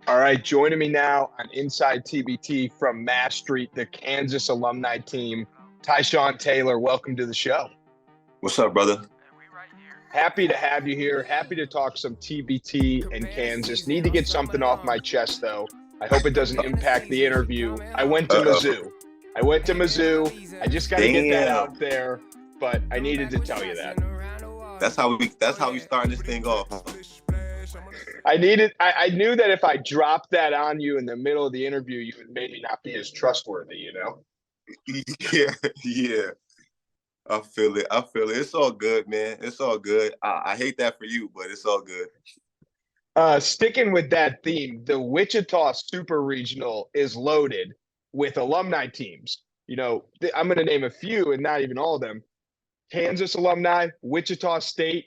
All right, joining me now on Inside TBT from Mass Street, the Kansas alumni team, Tyshawn Taylor. Welcome to the show. What's up, brother? Happy to have you here. Happy to talk some TBT and Kansas. Need to get something off my chest, though. I hope it doesn't impact the interview. I went to Uh-oh. Mizzou. I just got to get that Damn. out there, but I needed to tell you that. That's how we starting this thing off. I knew that if I dropped that on you in the middle of the interview, you would maybe not be as trustworthy, you know? Yeah, yeah. I feel it. I feel it. It's all good, man. It's all good. I hate that for you, but it's all good. Sticking with that theme, the Wichita Super Regional is loaded with alumni teams. I'm going to name a few and not even all of them. Kansas alumni, Wichita State,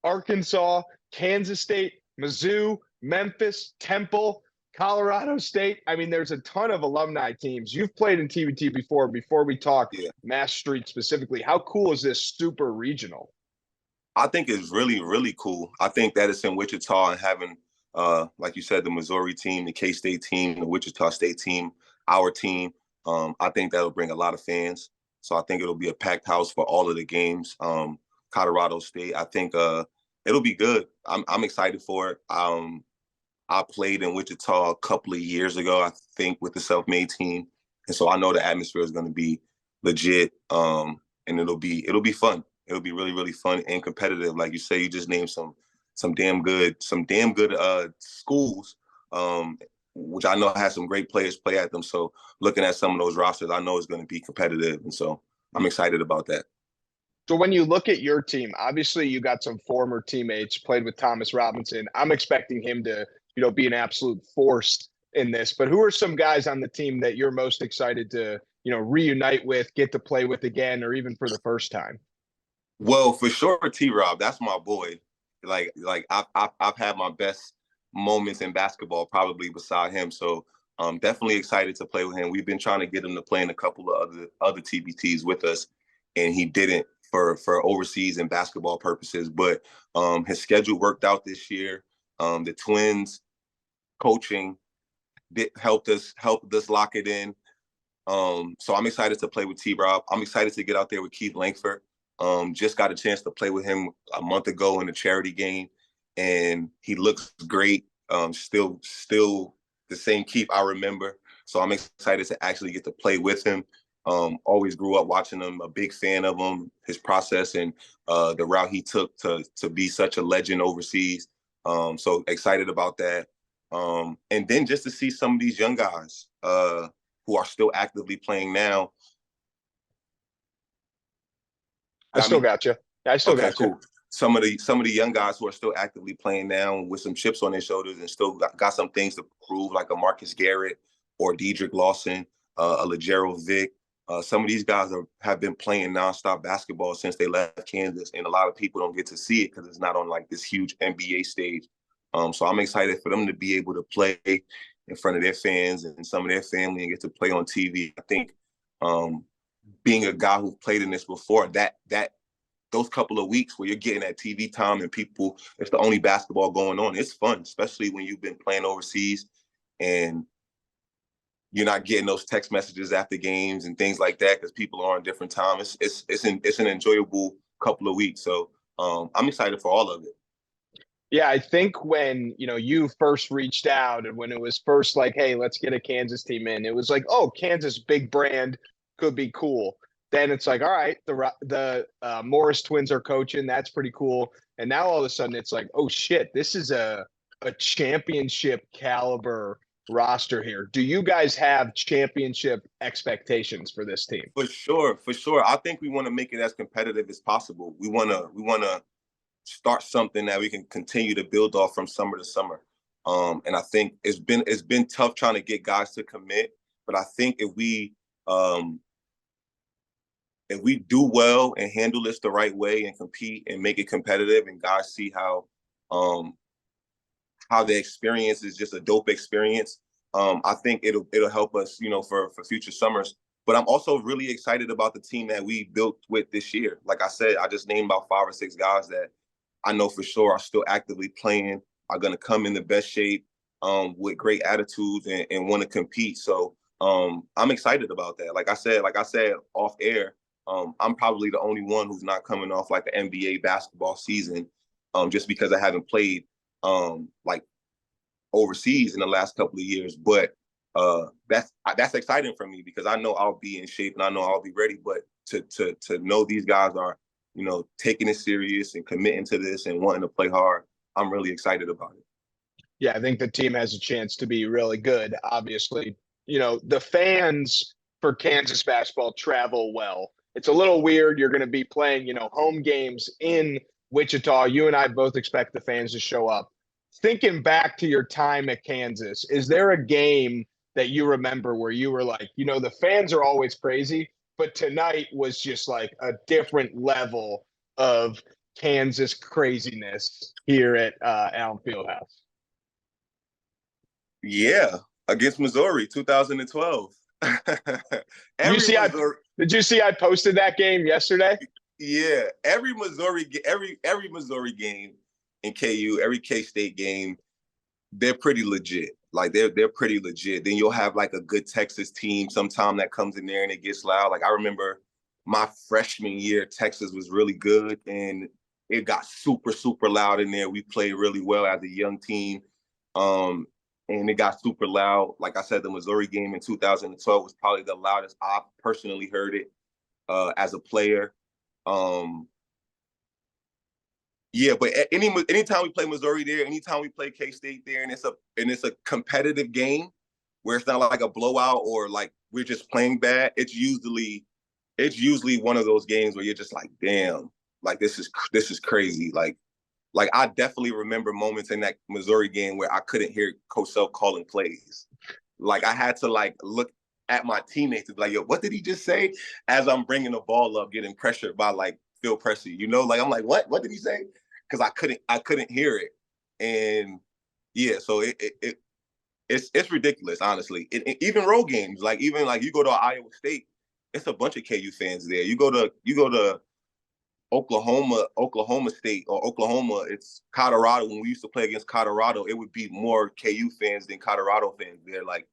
Arkansas, Kansas State, Mizzou, Memphis, Temple, Colorado State. I mean, there's a ton of alumni teams. You've played in TBT before we talk Yeah. Mass Street specifically. How cool is this Super Regional? I think it's really, really cool. I think that it's in Wichita and having, like you said, the Missouri team, the K-State team, the Wichita State team, our team. I think that'll bring a lot of fans. So I think it'll be a packed house for all of the games. Colorado State, I think it'll be good. I'm excited for it. I played in Wichita a couple of years ago, I think, with the self-made team, and so I know the atmosphere is going to be legit, and it'll be fun. It'll be really, really fun and competitive. Like you say, you just named some damn good schools, which I know has some great players play at them. So looking at some of those rosters, I know it's going to be competitive, and so I'm excited about that. So when you look at your team, obviously you got some former teammates, played with Thomas Robinson. I'm expecting him to, be an absolute force in this. But who are some guys on the team that you're most excited to, reunite with, get to play with again, or even for the first time? Well, for sure, T-Rob, that's my boy. Like I've had my best moments in basketball probably beside him. So I'm definitely excited to play with him. We've been trying to get him to play in a couple of other TBTs with us, and he didn't for overseas and basketball purposes. But his schedule worked out this year. The Twins coaching helped us lock it in. So I'm excited to play with T-Rob. I'm excited to get out there with Keith Langford. Just got a chance to play with him a month ago in a charity game, and he looks great. Still the same Keith I remember. So I'm excited to actually get to play with him. Always grew up watching him, a big fan of him, his process and the route he took to be such a legend overseas. So excited about that. And then just to see some of these young guys who are still actively playing now. I still got you. Cool. Some of the young guys who are still actively playing now with some chips on their shoulders and still got some things to prove, like a Marcus Garrett or Dedrick Lawson, a Legero Vick. Some of these guys have been playing nonstop basketball since they left Kansas, and a lot of people don't get to see it because it's not on like this huge NBA stage. So I'm excited for them to be able to play in front of their fans and some of their family and get to play on TV. I think being a guy who played in this before, that those couple of weeks where you're getting that TV time and people, it's the only basketball going on. It's fun, especially when you've been playing overseas and you're not getting those text messages after games and things like that because people are on different time. It's an enjoyable couple of weeks. So I'm excited for all of it. Yeah, I think when, you first reached out and when it was first like, hey, let's get a Kansas team in, it was like, oh, Kansas, big brand, could be cool. Then it's like, all right, the Morris twins are coaching. That's pretty cool. And now all of a sudden it's like, oh, shit, this is a championship caliber roster here. Do you guys have championship expectations for this team? For sure. I think we want to make it as competitive as possible. We want to start something that we can continue to build off from summer to summer. And I think it's been tough trying to get guys to commit. But I think if we do well and handle this the right way and compete and make it competitive and guys see how the experience is just a dope experience, I think it'll help us, for future summers. But I'm also really excited about the team that we built with this year. Like I said, I just named about 5 or 6 guys that I know for sure are still actively playing, are going to come in the best shape. with great attitudes and want to compete. So I'm excited about that. Like I said off air, I'm probably the only one who's not coming off like the NBA basketball season, just because I haven't played like overseas in the last couple of years. But that's exciting for me because I know I'll be in shape and I know I'll be ready. But to know these guys are, you know, taking it serious and committing to this and wanting to play hard, I'm really excited about it. Yeah, I think the team has a chance to be really good. Obviously, you know, the fans for Kansas basketball travel well. It's a little weird. You're going to be playing, you know, home games in Wichita. You and I both expect the fans to show up. Thinking back to your time at Kansas, is there a game that you remember where you were like, you know, the fans are always crazy, but tonight was just like a different level of Kansas craziness here at Allen Fieldhouse? Yeah, against Missouri, 2012. You Every see, Missouri, did you see I posted that game yesterday? yeah, every Missouri game in KU, every K-State game, they're pretty legit. Like they're pretty legit. Then you'll have like a good Texas team sometime that comes in there and it gets loud. Like I remember my freshman year, Texas was really good and it got super, super loud in there. We played really well as a young team. And it got super loud. Like I said, the Missouri game in 2012 was probably the loudest I've personally heard it as a player. Yeah, but anytime we play Missouri there, anytime we play K-State there, and it's a competitive game where it's not like a blowout or like we're just playing bad. It's usually one of those games where you're just like, damn, like this is crazy. Like I definitely remember moments in that Missouri game where I couldn't hear Coach Self calling plays. Like I had to like look at my teammates and be like, yo, what did he just say? As I'm bringing the ball up, getting pressured by like Phil Pressey, you know, like I'm like, what did he say? Because I couldn't hear it, and yeah, so it's ridiculous, honestly. Even road games, like even like you go to Iowa State, it's a bunch of KU fans there. You go to Oklahoma State or Oklahoma, it's Colorado. When we used to play against Colorado, it would be more KU fans than Colorado fans there. Like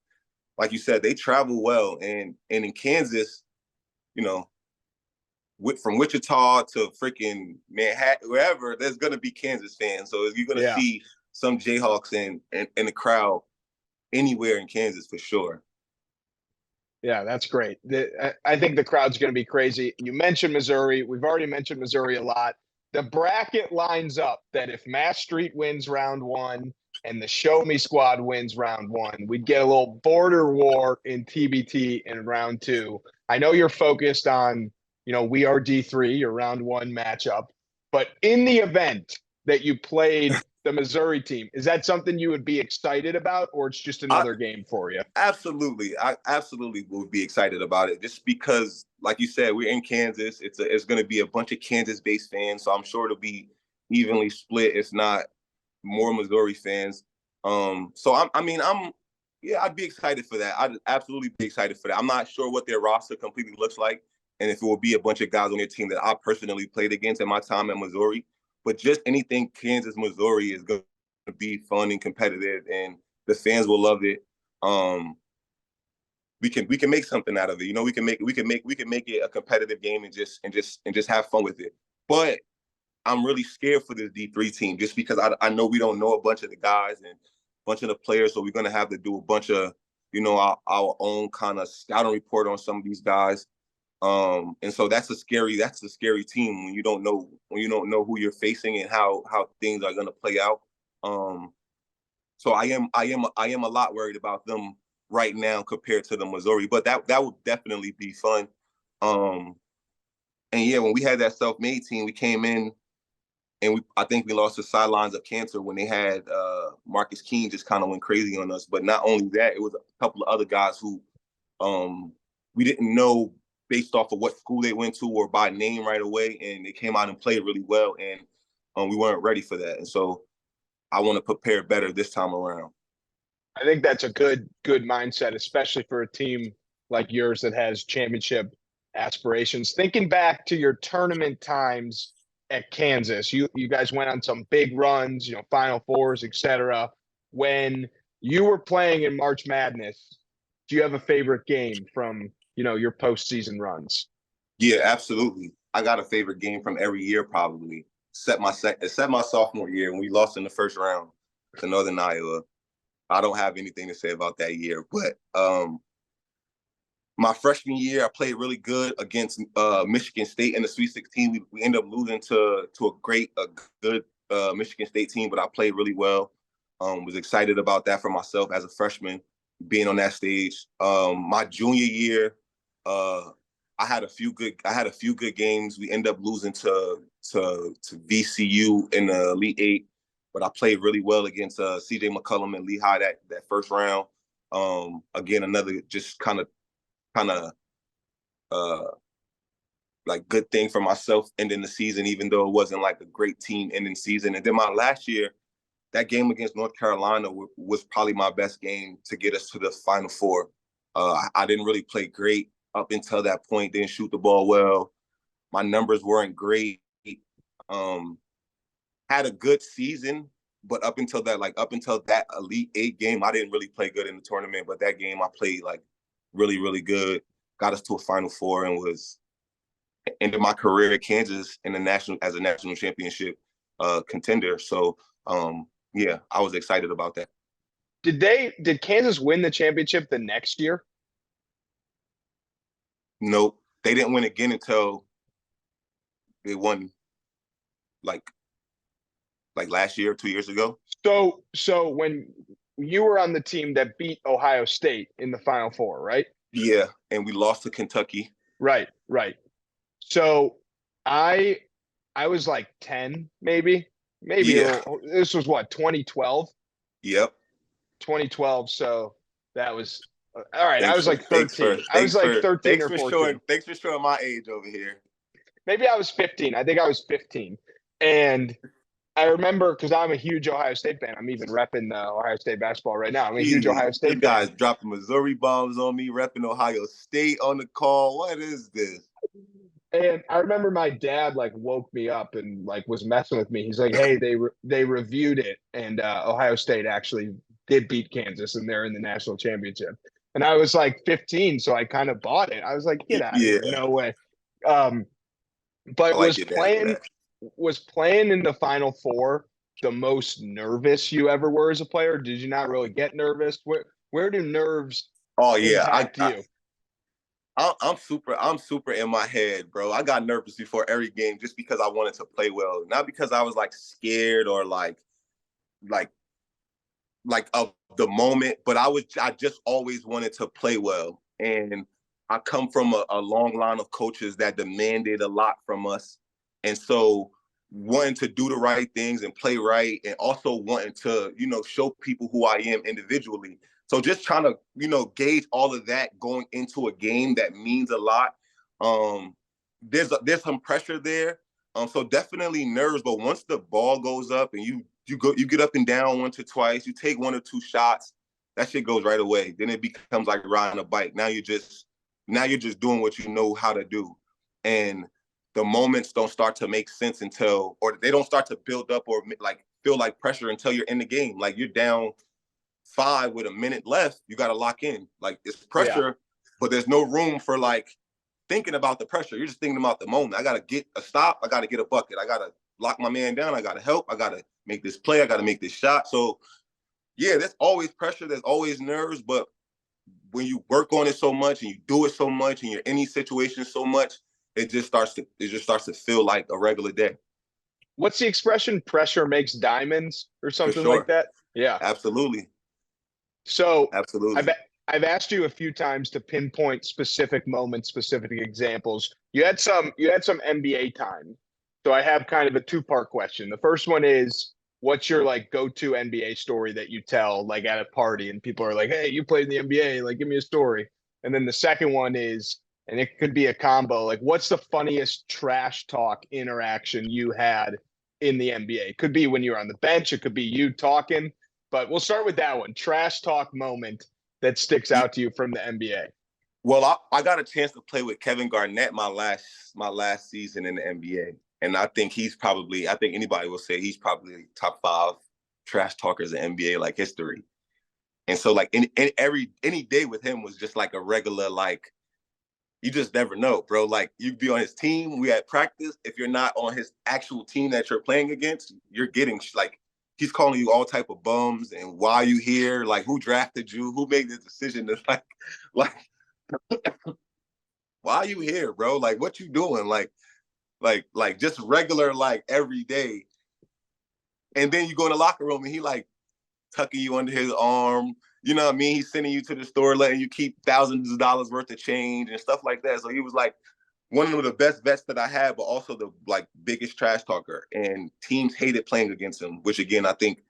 you said, they travel well, and in Kansas, you know, from Wichita to freaking Manhattan, wherever, there's gonna be Kansas fans. So you're gonna Yeah. see some Jayhawks in the crowd anywhere in Kansas for sure. Yeah, that's great. I think the crowd's going to be crazy. You mentioned Missouri. We've already mentioned Missouri a lot. The bracket lines up that if Mass Street wins round one and the Show Me Squad wins round one, we'd get a little border war in TBT in round two. I know you're focused on, you know, we are D3, your round one matchup. But in the event that you played the Missouri team, is that something you would be excited about, or it's just another game for you? Absolutely. I absolutely would be excited about it just because, like you said, we're in Kansas. It's going to be a bunch of Kansas-based fans, so I'm sure it'll be evenly split, if not more Missouri fans. So yeah, I'd be excited for that. I'd absolutely be excited for that. I'm not sure what their roster completely looks like, and if it will be a bunch of guys on their team that I personally played against in my time at Missouri. But just anything Kansas, Missouri is going to be fun and competitive, and the fans will love it. We can make something out of it. You know, we can make it a competitive game and just have fun with it. But I'm really scared for this D3 team just because I know we don't know a bunch of the guys and a bunch of the players, so we're gonna have to do a bunch of, you know, our own kind of scouting report on some of these guys. And so that's a scary team when you don't know who you're facing and how things are gonna play out. So I am a lot worried about them right now compared to the Missouri, but that would definitely be fun. And yeah, when we had that self-made team, we came in and I think we lost the sidelines of cancer when they had Marcus Keene just kind of went crazy on us. But not only that, it was a couple of other guys who we didn't know based off of what school they went to or by name right away, and they came out and played really well, and we weren't ready for that. And so I want to prepare better this time around. I think that's a good mindset, especially for a team like yours that has championship aspirations. Thinking back to your tournament times at Kansas, you guys went on some big runs, you know, Final Fours, etc. When you were playing in March Madness. Do you have a favorite game from, your postseason runs? Yeah, absolutely. I got a favorite game from every year probably. Except my sophomore year when we lost in the first round to Northern Iowa. I don't have anything to say about that year, but my freshman year, I played really good against Michigan State in the Sweet 16. We ended up losing to a good Michigan State team, but I played really well. Was excited about that for myself as a freshman, being on that stage. My junior year, I had a few good games. We ended up losing to VCU in the Elite Eight, but I played really well against CJ McCollum and Lehigh that first round. Again, another just kind of like good thing for myself ending the season, even though it wasn't like a great team ending season. And then my last year, that game against North Carolina was probably my best game to get us to the Final Four. I didn't really play great up until that point. Didn't shoot the ball well. My numbers weren't great. Had a good season, but up until that Elite Eight game, I didn't really play good in the tournament. But that game, I played like really, really good. Got us to a Final Four and was ended my career at Kansas in the national championship contender. So yeah, I was excited about that. Did Kansas win the championship the next year? Nope. They didn't win again until they won like last year, 2 years ago. So when you were on the team that beat Ohio State in the Final Four, right? Yeah, and we lost to Kentucky. Right. So I was like 10, maybe. Yeah. This was what, 2012? Yep. 2012. So that was all right. I was like 13. I was like 13 or 14. Thanks for showing my age over here. Maybe I was 15. I think I was 15. And I remember because I'm a huge Ohio State fan. I'm even repping Ohio State basketball right now. I'm a huge Ohio State fan. This guy's dropping Missouri bombs on me, repping Ohio State on the call. What is this? And I remember my dad like woke me up and like was messing with me. He's like, "Hey, they reviewed it, and Ohio State actually did beat Kansas, and they're in the national championship." And I was like 15, so I kind of bought it. I was like, "Get out of here, no way!" But was playing in the Final Four the most nervous you ever were as a player? Did you not really get nervous? Where do nerves impact you? I'm super in my head, bro. I got nervous before every game just because I wanted to play well, not because I was like scared or like of the moment, but I just always wanted to play well. And I come from a long line of coaches that demanded a lot from us. And so wanting to do the right things and play right, and also wanting to, show people who I am individually. So just trying to, gauge all of that going into a game that means a lot. There's some pressure there. So definitely nerves, but once the ball goes up and you get up and down once or twice, you take one or two shots, that shit goes right away. Then it becomes like riding a bike. Now you're just doing what you know how to do. And the moments don't start to make sense or they don't start to build up or like feel like pressure until you're in the game. Like you're down 5 with a minute left, you got to lock in. Like it's pressure, but there's no room for like thinking about the pressure. You're just thinking about the moment. I got to get a stop. I got to get a bucket. I got to lock my man down. I got to help. I got to make this play. I got to make this shot. So yeah, there's always pressure. There's always nerves, but when you work on it so much and you do it so much and you're in these situations so much, it just starts to feel like a regular day. What's the expression? Pressure makes diamonds or something like that? Yeah. Absolutely. So absolutely. I've asked you a few times to pinpoint specific moments, specific examples. You had some NBA time. So I have kind of a two-part question. The first one is, what's your like go-to NBA story that you tell like at a party and people are like, "Hey, you played in the NBA, like give me a story." And then the second one is, and it could be a combo, like what's the funniest trash talk interaction you had in the NBA? Could be when you were on the bench, it could be you talking, but we'll start with that one. Trash talk moment that sticks out to you from the NBA. Well, I got a chance to play with Kevin Garnett my last season in the NBA. And I think I think anybody will say he's probably top 5 trash talkers in NBA like history. And so like any day with him was just like a regular, like, you just never know, bro. Like, you'd be on his team, we at practice. If you're not on his actual team that you're playing against, you're getting like, he's calling you all type of bums and why you here, like who drafted you, who made this decision to like why are you here, bro? Like, what you doing? Like just regular, like every day. And then you go in the locker room and he like tucking you under his arm. You know what I mean? He's sending you to the store, letting you keep thousands of dollars worth of change and stuff like that. So he was like one of the best vets that I had, but also the like biggest trash talker. And teams hated playing against him, which again, I think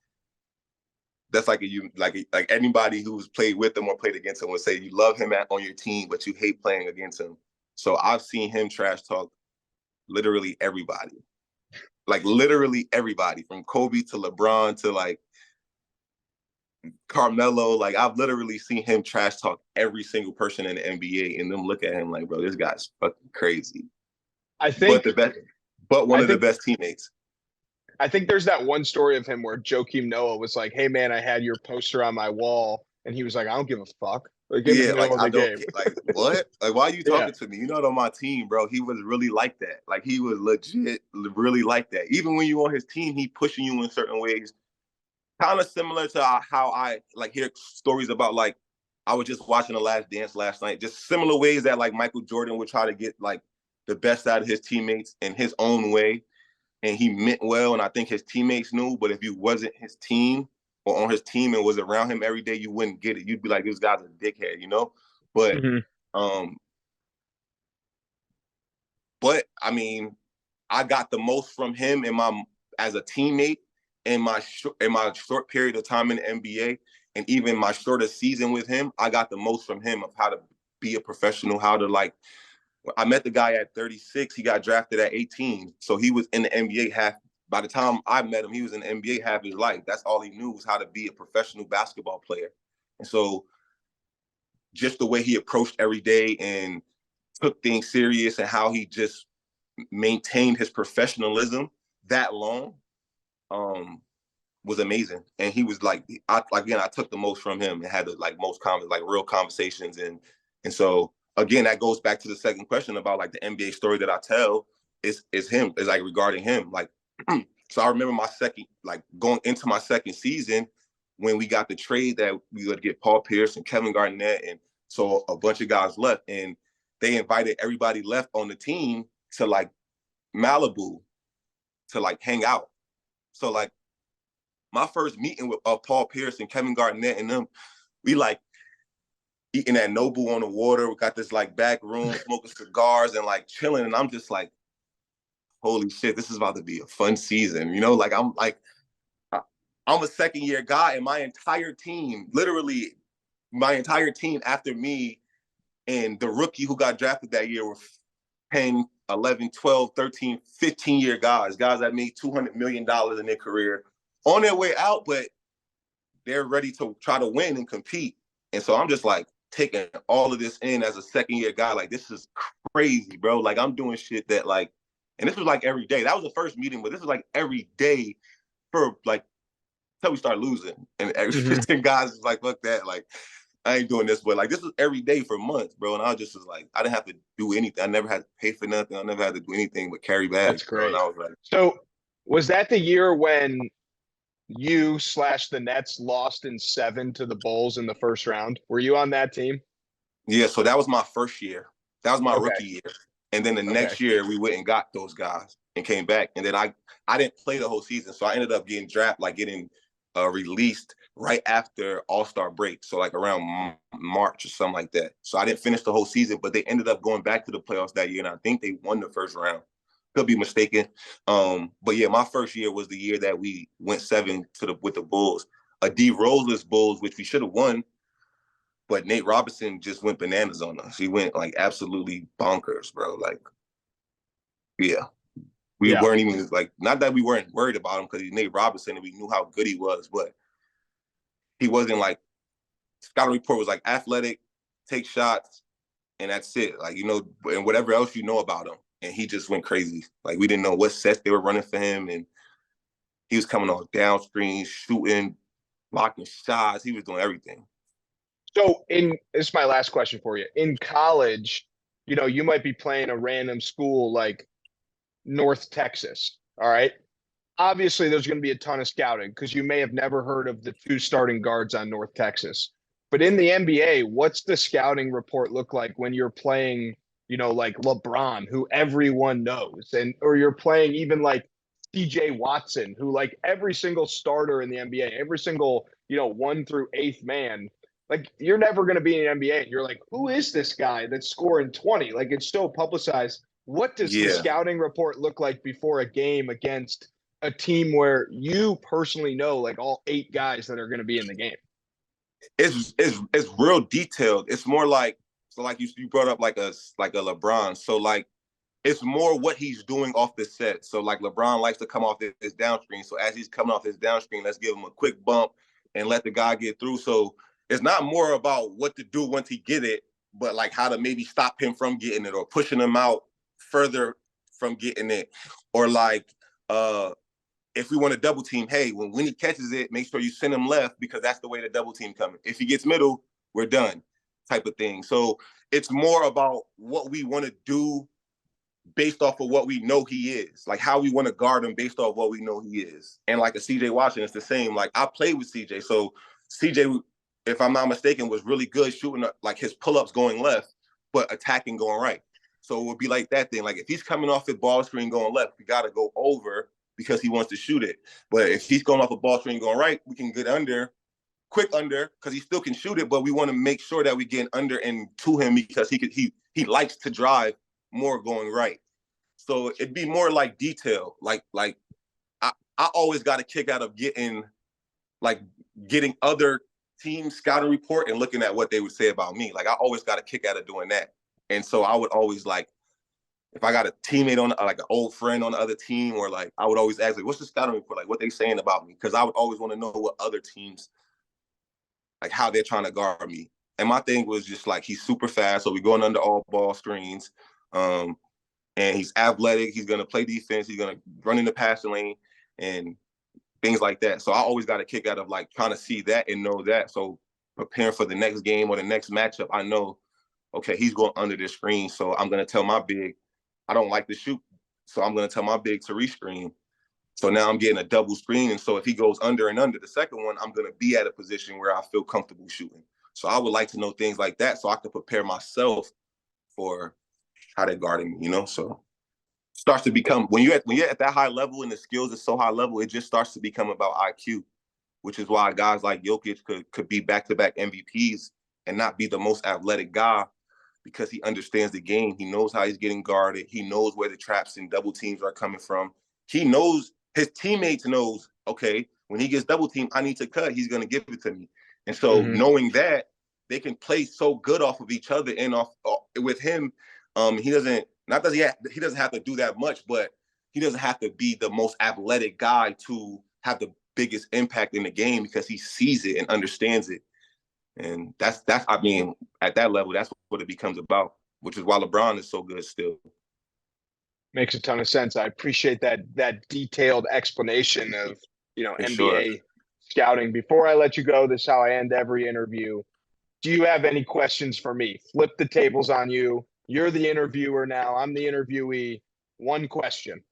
that's like like anybody who's played with him or played against him would say you love him on your team, but you hate playing against him. So I've seen him trash talk literally everybody. Like literally everybody, from Kobe to LeBron to like Carmelo. Like, I've literally seen him trash talk every single person in the NBA and them look at him like, bro, this guy's fucking crazy. I think One of the best teammates. I think there's that one story of him where Joakim Noah was like, "Hey man, I had your poster on my wall," and he was like, "I don't give a fuck." Like in the middle of the game. Like, what? Like, why are you talking Yeah. to me? You're not on my team, bro. He was really like that. Like, he was legit really like that. Even when you're on his team, he pushing you in certain ways. Kind of similar to how I like hear stories about, like, I was just watching The Last Dance last night. Just similar ways that like Michael Jordan would try to get like the best out of his teammates in his own way. And he meant well, and I think his teammates knew, but if you wasn't his team or on his team and was around him every day, you wouldn't get it. You'd be like, this guy's a dickhead, you know? But but I mean, I got the most from him as a teammate in my short period of time in the NBA, and even my shortest season with him. I got the most from him of how to be a professional, how to like. I met the guy at 36. He got drafted at 18, so he was in the NBA half. By the time I met him, he was in the NBA half his life. That's all he knew was how to be a professional basketball player. And so, just the way he approached every day and took things serious, and how he just maintained his professionalism that long, was amazing. And he was like, I took the most from him and had the like most real conversations, and so again, that goes back to the second question about like the NBA story that I tell is him, is like regarding him. Like, so I remember going into my second season when we got the trade that we would get Paul Pierce and Kevin Garnett, and so a bunch of guys left, and they invited everybody left on the team to like Malibu to like hang out. So like my first meeting with Paul Pierce and Kevin Garnett and them, we like eating at Nobu on the water. We got this like back room, smoking cigars and like chilling. And I'm just like, holy shit, this is about to be a fun season. You know, like I'm a second year guy, and my entire team after me and the rookie who got drafted that year were 10, 11, 12, 13, 15-year guys that made $200 million in their career on their way out, but they're ready to try to win and compete. And so I'm just like taking all of this in as a second-year guy. Like, this is crazy, bro. Like, I'm doing shit that like, and this was like every day. That was the first meeting, but this was like every day for like until we start losing. And every 15 guys was like, fuck that. Like, I ain't doing this. But like, this was every day for months, bro. And I just was like, I didn't have to do anything. I never had to pay for nothing. I never had to do anything but carry bags. That's great. Bro. And I was like, so was that the year when you/the Nets lost in 7 to the Bulls in the first round? Were you on that team? Yeah, so that was my first year. That was my rookie year. And then the next year we went and got those guys and came back. And then I didn't play the whole season. So I ended up getting released right after All-Star break. So like around March or something like that. So I didn't finish the whole season, but they ended up going back to the playoffs that year. And I think they won the first round. Could be mistaken. But yeah, my first year was the year that we went 7 with the Bulls. A D Roseless Bulls, which we should have won. But Nate Robinson just went bananas on us. He went like absolutely bonkers, bro. Like, yeah. We weren't even like, not that we weren't worried about him because he's Nate Robinson and we knew how good he was, but he wasn't like, scouting report was like athletic, take shots, and that's it. Like, you know, and whatever else you know about him. And he just went crazy. Like, we didn't know what sets they were running for him. And he was coming on down screens, shooting, blocking shots. He was doing everything. So this is my last question for you. In college, you might be playing a random school like North Texas. All right. Obviously, there's going to be a ton of scouting because you may have never heard of the two starting guards on North Texas. But in the NBA, what's the scouting report look like when you're playing, like LeBron, who everyone knows, or you're playing even like TJ Watson, who like every single starter in the NBA, every single, 1 through 8th man, like you're never going to be in the NBA. And you're like, who is this guy that's scoring 20? Like it's so publicized. What does the Yeah. scouting report look like before a game against a team where you personally know like all 8 guys that are going to be in the game? It's real detailed. It's more like, so like you brought up like a LeBron. So like it's more what he's doing off the set. So like LeBron likes to come off this downscreen. So as he's coming off this downscreen, let's give him a quick bump and let the guy get through. So it's not more about what to do once he get it, but like how to maybe stop him from getting it or pushing him out further from getting it. Or like if we want to double team, hey, when he catches it, make sure you send him left because that's the way the double team coming. If he gets middle, we're done, type of thing. So it's more about what we want to do based off of what we know he is, like how we want to guard him based off what we know he is. And like a CJ Washington, it's the same. Like I played with CJ, so CJ, if I'm not mistaken, was really good shooting like his pull-ups going left, but attacking going right. So it would be like that thing. Like if he's coming off the ball screen going left, we got to go over because he wants to shoot it. But if he's going off a ball screen going right, we can get under, quick under, because he still can shoot it. But we want to make sure that we get under and to him because he likes to drive more going right. So it'd be more like detail. Like I always got a kick out of getting other team scouting report and looking at what they would say about me. Like I always got a kick out of doing that. And so I would always like, if I got a teammate on like an old friend on the other team, or like I would always ask like, what's the scouting report? Like what they saying about me? Because I would always want to know what other teams, like how they're trying to guard me. And my thing was just like he's super fast, so we're going under all ball screens. And he's athletic. He's gonna play defense. He's gonna run in the passing lane and things like that. So I always got a kick out of like trying to see that and know that. So preparing for the next game or the next matchup, I know, okay, he's going under the screen. So I'm gonna tell my big, I don't like to shoot. So I'm gonna tell my big to rescreen. So now I'm getting a double screen. And so if he goes under and under the second one, I'm gonna be at a position where I feel comfortable shooting. So I would like to know things like that so I can prepare myself for how they're guarding me, So starts to become when you're at that high level and the skills is so high level, it just starts to become about IQ, which is why guys like Jokic could be back-to-back MVPs and not be the most athletic guy because he understands the game. He knows how he's getting guarded. He knows where the traps and double teams are coming from. He knows his teammates knows, okay, when he gets double teamed, I need to cut. He's going to give it to me. And so knowing that, they can play so good off of each other and off with him. He doesn't have to do that much, but he doesn't have to be the most athletic guy to have the biggest impact in the game because he sees it and understands it. And that's I mean, at that level, that's what it becomes about, which is why LeBron is so good still. Makes a ton of sense. I appreciate that detailed explanation of, For NBA sure. scouting. Before I let you go, this is how I end every interview. Do you have any questions for me? Flip the tables on you. You're the interviewer now. I'm the interviewee. One question.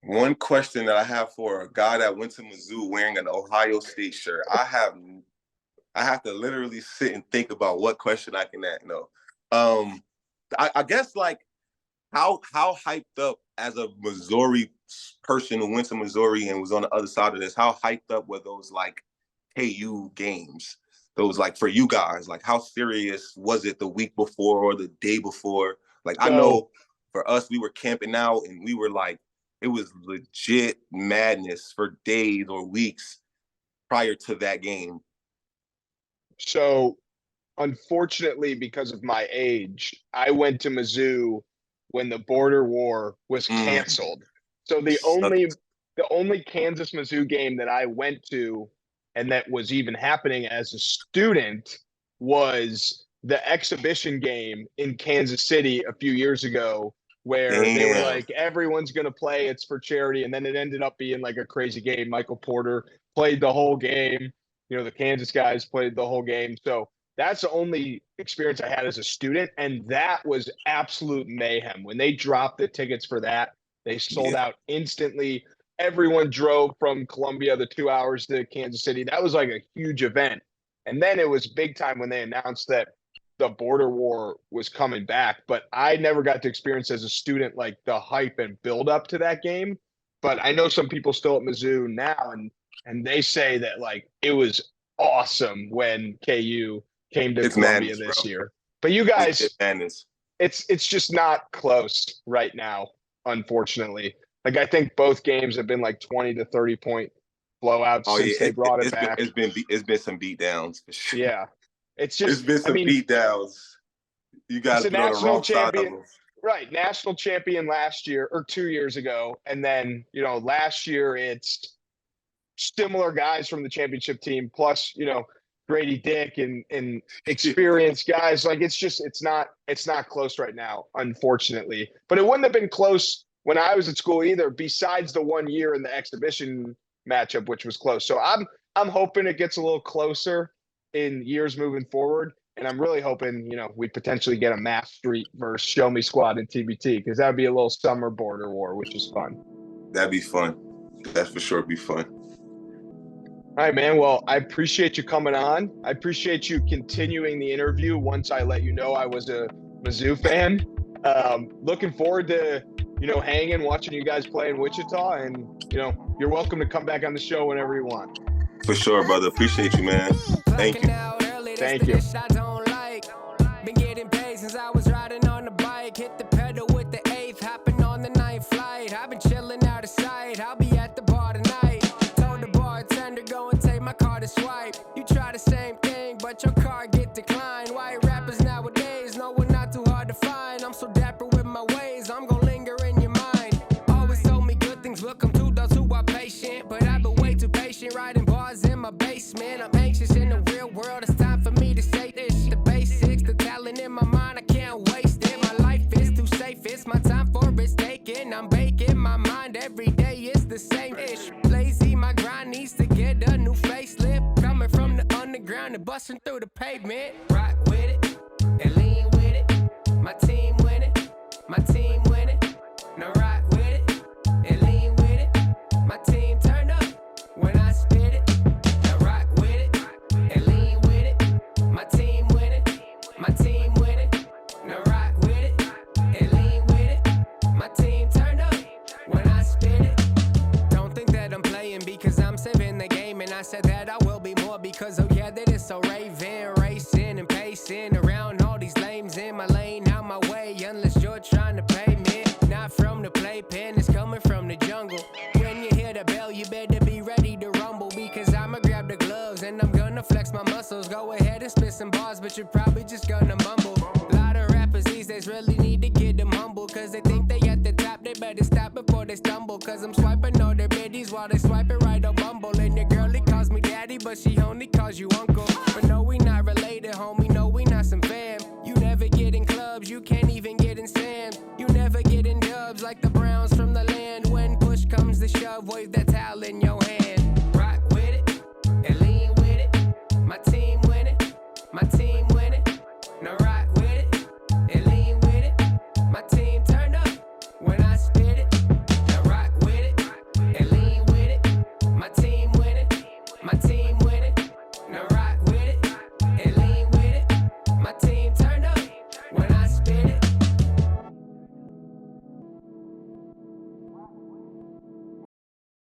One question that I have for a guy that went to Mizzou wearing an Ohio State shirt, I have to literally sit and think about what question I can ask. No, I guess like how hyped up as a Missouri person who went to Missouri and was on the other side of this, how hyped up were those like KU games? Those like for you guys, like how serious was it the week before or the day before? Like I know for us, we were camping out and we were like, it was legit madness for days or weeks prior to that game. So unfortunately, because of my age, I went to Mizzou when the border war was canceled. So the only Kansas Mizzou game that I went to and that was even happening as a student was the exhibition game in Kansas City a few years ago where they were like, everyone's going to play, it's for charity. And then it ended up being like a crazy game. Michael Porter played the whole game. the Kansas guys played the whole game. So that's the only experience I had as a student. And that was absolute mayhem. When they dropped the tickets for that, they sold out instantly. Everyone drove from Columbia the 2 hours to Kansas City. That was like a huge event. And then it was big time when they announced that the border war was coming back. But I never got to experience as a student like the hype and build up to that game. But I know some people still at Mizzou now, and they say that like it was awesome when KU came to Columbia this year. But you guys, it's just not close right now, unfortunately. Like I think both games have been like 20 to 30 point blowouts since they brought it back. It's been some beat downs for sure. Yeah. It's been some beat downs. You guys been on the wrong side of them. Right. National champion last year or 2 years ago. And then, last year it's similar guys from the championship team plus, Grady Dick and experienced guys. Like it's not close right now, unfortunately. But it wouldn't have been close when I was at school either, besides the 1 year in the exhibition matchup, which was close. So I'm hoping it gets a little closer in years moving forward. And I'm really hoping, we potentially get a Mass Street versus Show Me Squad in TBT, because that would be a little summer border war, which is fun. That'd be fun. That's for sure be fun. All right, man. Well, I appreciate you coming on. I appreciate you continuing the interview once I let you know I was a Mizzou fan. Looking forward to, hanging, watching you guys play in Wichita. And, you're welcome to come back on the show whenever you want. For sure, brother. Appreciate you, man. Thank you. Thank you. Been getting paid since I was riding on the bike. Hit the pedal with the 8th, hopping on the 9th flight. I've been chilling out of sight. I'll be at the bar tonight. Told the bartender, go and take my card to swipe. You try the same thing, but your card get declined. White rappers nowadays, no, we're not too hard to find. I'm so dapper with my ways, I'm gonna linger in your mind. Always told me good things will come to those who are patient, but I've been way too patient, writing bars in my basement. I'm anxious in the real world, it's time for me to say this. The basics, the talent in my mind, I can't waste it. My life is too safe, it's my time for risk taking. I'm baking my mind, every day is the same ish. Lazy, my grind needs to get a new facelift. Coming from the underground and busting through the pavement. Rock with it, and lean with it. My team win it, my team win it. Now rock with it, and lean with it. My team turn up when I spit it. Now rock with it, and lean with it. My team win it, my team win it. Now rock with it, and lean with it. My team turn up when I spit it. Don't think that I'm playing because I'm saving the game, and I said that I will be more because oh yeah, that is so raving, racing and pacing around all these lanes in my lane, out my way, unless you're trying to pay me. Not from the playpen, it's coming from the jungle. When you hear the bell, you better be ready to rumble, because I'ma grab the gloves and I'm gonna flex my muscles. Go ahead and spit some bars, but you're probably just gonna mumble. A lot of rappers these days really need to get them humble, cause they think they at the top, they better stop before they stumble. Cause I'm swiping all their biddies while they swiping right on Bumble. And your girlie calls me daddy, but she only calls you uncle. But no, we not related, homie, no, we not some fam. You never get in clubs, you can't even get in Sam's.